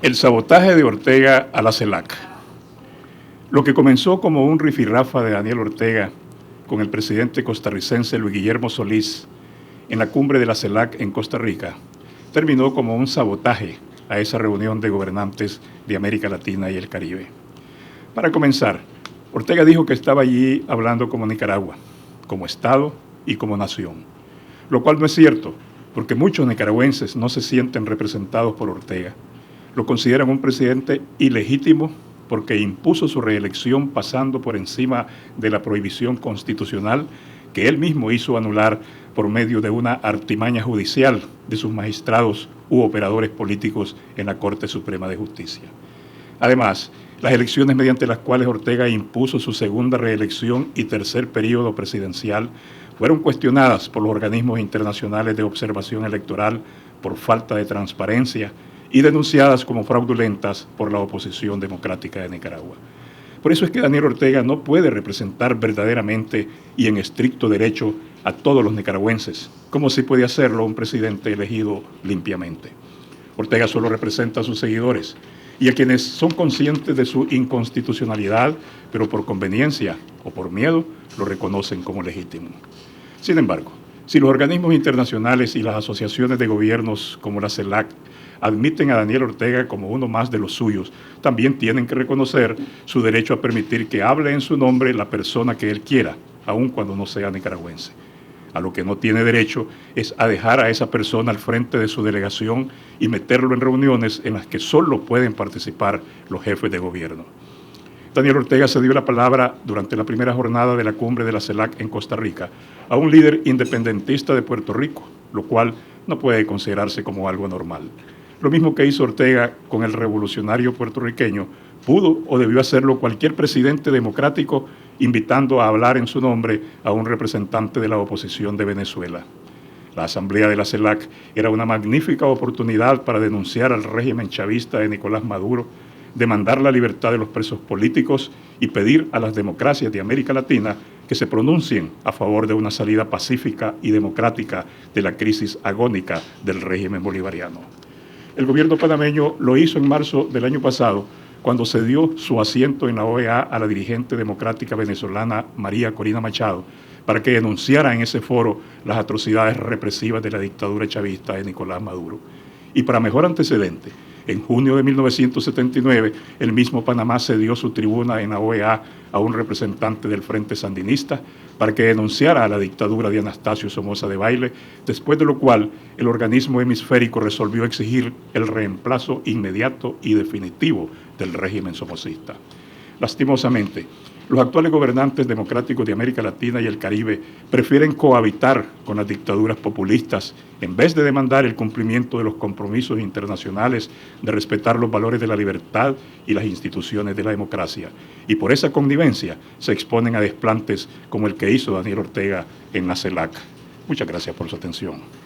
El sabotaje de Ortega a la CELAC. Lo que comenzó como un rifirrafa de Daniel Ortega con el presidente costarricense Luis Guillermo Solís en la cumbre de la CELAC en Costa Rica, terminó como un sabotaje a esa reunión de gobernantes de América Latina y el Caribe. Para comenzar, Ortega dijo que estaba allí hablando como Nicaragua, como Estado y como nación, lo cual no es cierto, porque muchos nicaragüenses no se sienten representados por Ortega. Lo consideran un presidente ilegítimo porque impuso su reelección pasando por encima de la prohibición constitucional que él mismo hizo anular por medio de una artimaña judicial de sus magistrados u operadores políticos en la Corte Suprema de Justicia. Además, las elecciones mediante las cuales Ortega impuso su segunda reelección y tercer periodo presidencial fueron cuestionadas por los organismos internacionales de observación electoral por falta de transparencia y denunciadas como fraudulentas por la oposición democrática de Nicaragua. Por eso es que Daniel Ortega no puede representar verdaderamente y en estricto derecho a todos los nicaragüenses, como sí puede hacerlo un presidente elegido limpiamente. Ortega solo representa a sus seguidores y a quienes son conscientes de su inconstitucionalidad, pero por conveniencia o por miedo lo reconocen como legítimo. Sin embargo, si los organismos internacionales y las asociaciones de gobiernos como la CELAC admiten a Daniel Ortega como uno más de los suyos, también tienen que reconocer su derecho a permitir que hable en su nombre la persona que él quiera, aun cuando no sea nicaragüense. A lo que no tiene derecho es a dejar a esa persona al frente de su delegación y meterlo en reuniones en las que solo pueden participar los jefes de gobierno. Daniel Ortega se dio la palabra durante la primera jornada de la cumbre de la CELAC en Costa Rica a un líder independentista de Puerto Rico, lo cual no puede considerarse como algo normal. Lo mismo que hizo Ortega con el revolucionario puertorriqueño, pudo o debió hacerlo cualquier presidente democrático invitando a hablar en su nombre a un representante de la oposición de Venezuela. La asamblea de la CELAC era una magnífica oportunidad para denunciar al régimen chavista de Nicolás Maduro, demandar la libertad de los presos políticos y pedir a las democracias de América Latina que se pronuncien a favor de una salida pacífica y democrática de la crisis agónica del régimen bolivariano. El gobierno panameño lo hizo en marzo del año pasado, cuando cedió su asiento en la OEA a la dirigente democrática venezolana María Corina Machado, para que denunciara en ese foro las atrocidades represivas de la dictadura chavista de Nicolás Maduro. Y para mejor antecedente, en junio de 1979, el mismo Panamá cedió su tribuna en la OEA a un representante del Frente Sandinista para que denunciara a la dictadura de Anastasio Somoza Debayle, después de lo cual el organismo hemisférico resolvió exigir el reemplazo inmediato y definitivo del régimen somocista. Lastimosamente, los actuales gobernantes democráticos de América Latina y el Caribe prefieren cohabitar con las dictaduras populistas en vez de demandar el cumplimiento de los compromisos internacionales de respetar los valores de la libertad y las instituciones de la democracia. Y por esa connivencia se exponen a desplantes como el que hizo Daniel Ortega en la CELAC. Muchas gracias por su atención.